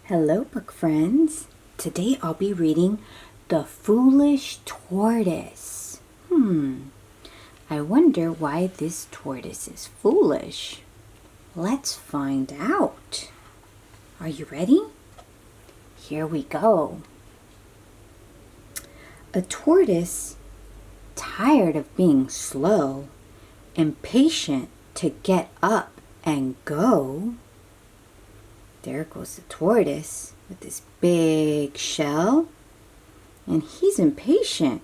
Hello, book friends. Today I'll be reading The Foolish Tortoise. I wonder why this tortoise is foolish. Let's find out. Are you ready? Here we go. A tortoise, tired of being slow, impatient to get up and go. There goes the tortoise with his big shell, and he's impatient.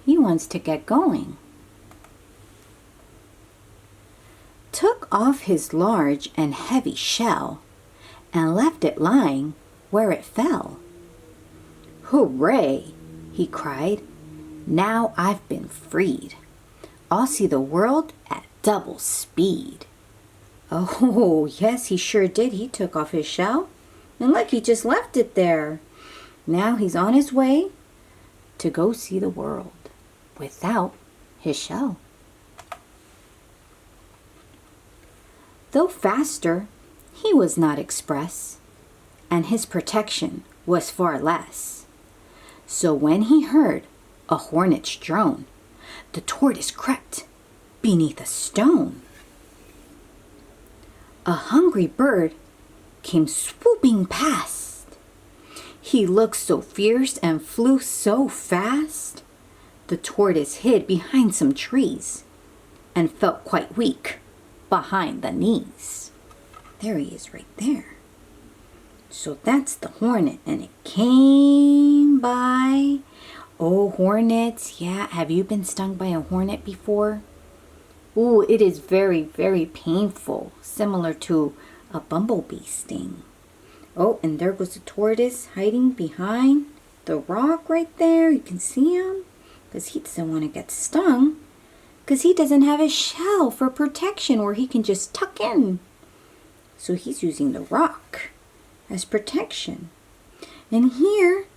He wants to get going. Took off his large and heavy shell and left it lying where it fell. "Hooray!" he cried. "Now I've been freed. I'll see the world at double speed." Oh, yes, he sure did. He took off his shell. And look, he just left it there. Now he's on his way to go see the world without his shell. Though faster, he was not express, and his protection was far less. So when he heard a hornet's drone, the tortoise crept beneath a stone. A hungry bird came swooping past. He looked so fierce and flew so fast. The tortoise hid behind some trees and felt quite weak behind the knees. There he is right there. So that's the hornet, and it came by. Oh, hornets, yeah, have you been stung by a hornet before? Ooh, it is very, very painful, similar to a bumblebee sting. Oh, and there goes the tortoise hiding behind the rock right there. You can see him because he doesn't want to get stung because he doesn't have a shell for protection where he can just tuck in. So he's using the rock as protection. And here,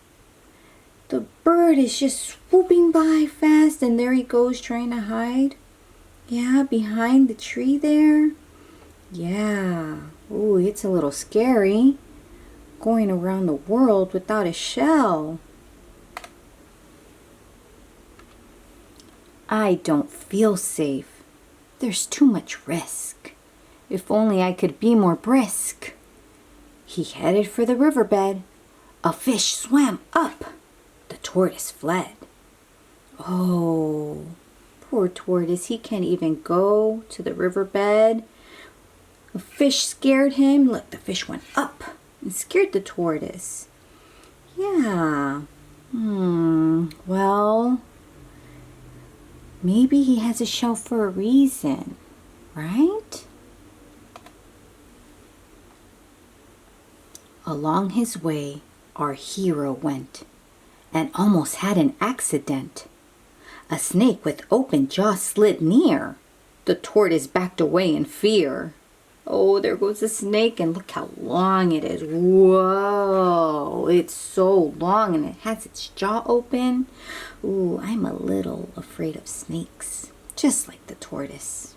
the bird is just swooping by fast, and there he goes trying to hide. Yeah, behind the tree there. Yeah. Ooh, it's a little scary. Going around the world without a shell. I don't feel safe. There's too much risk. If only I could be more brisk. He headed for the riverbed. A fish swam up. The tortoise fled. Oh, poor tortoise, he can't even go to the riverbed. A fish scared him. Look, the fish went up and scared the tortoise. Yeah. Well, maybe he has a shell for a reason, right? Along his way, our hero went and almost had an accident. A snake with open jaws slid near. The tortoise backed away in fear. Oh, there goes the snake, and look how long it is. Whoa, it's so long, and it has its jaw open. Ooh, I'm a little afraid of snakes, just like the tortoise.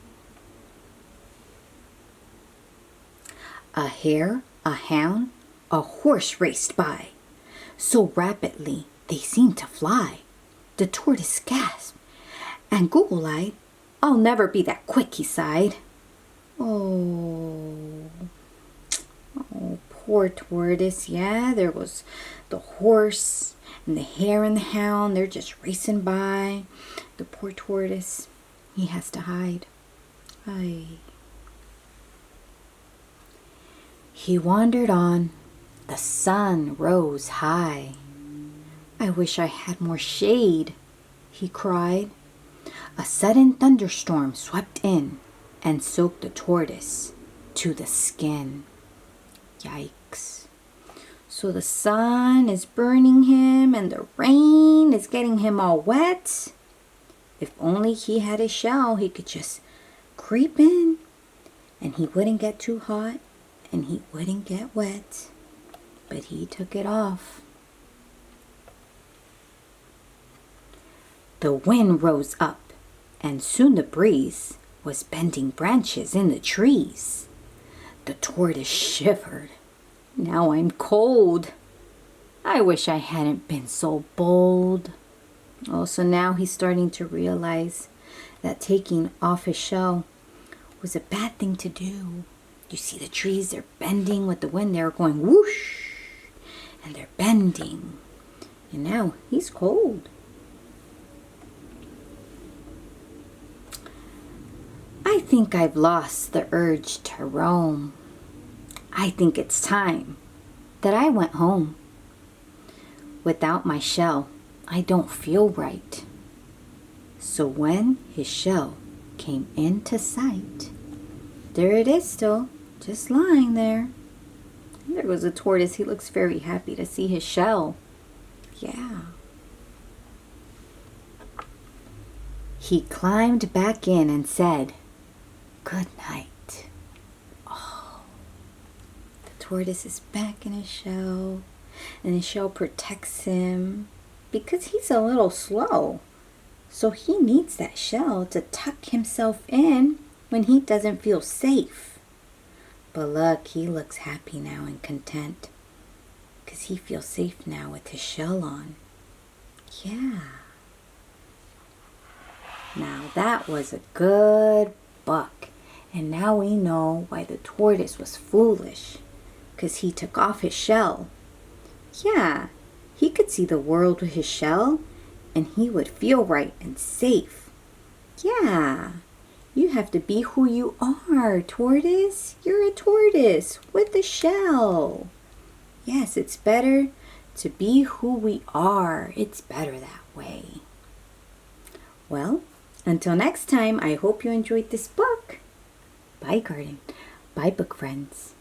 A hare, a hound, a horse raced by. So rapidly they seemed to fly. The tortoise gasped and goggle-eyed. "I'll never be that quick," he sighed. Oh, poor tortoise. Yeah, there was the horse and the hare and the hound. They're just racing by. The poor tortoise, he has to hide. Aye. He wandered on. The sun rose high. "I wish I had more shade," he cried. A sudden thunderstorm swept in and soaked the tortoise to the skin. Yikes. So the sun is burning him and the rain is getting him all wet. If only he had a shell, he could just creep in and he wouldn't get too hot and he wouldn't get wet. But he took it off. The wind rose up, and soon the breeze was bending branches in the trees. The tortoise shivered Now I'm cold. I wish I hadn't been so bold. Oh, so now he's starting to realize that taking off his shell was a bad thing to do. You see the trees, they're bending with the wind. They're going whoosh, and they're bending. And now he's cold. I think I've lost the urge to roam. I think it's time that I went home. Without my shell, I don't feel right. So when his shell came into sight, there it is still, just lying there. And there goes the tortoise. He looks very happy to see his shell. Yeah. He climbed back in and said, "Good night." Oh, the tortoise is back in his shell, and his shell protects him because he's a little slow. So he needs that shell to tuck himself in when he doesn't feel safe. But look, he looks happy now and content because he feels safe now with his shell on. Yeah. Now that was a good book. And now we know why the tortoise was foolish, because he took off his shell. Yeah, he could see the world with his shell, and he would feel right and safe. Yeah, you have to be who you are, tortoise. You're a tortoise with a shell. Yes, it's better to be who we are. It's better that way. Well, until next time, I hope you enjoyed this book. Bye, garden. Bye, book friends.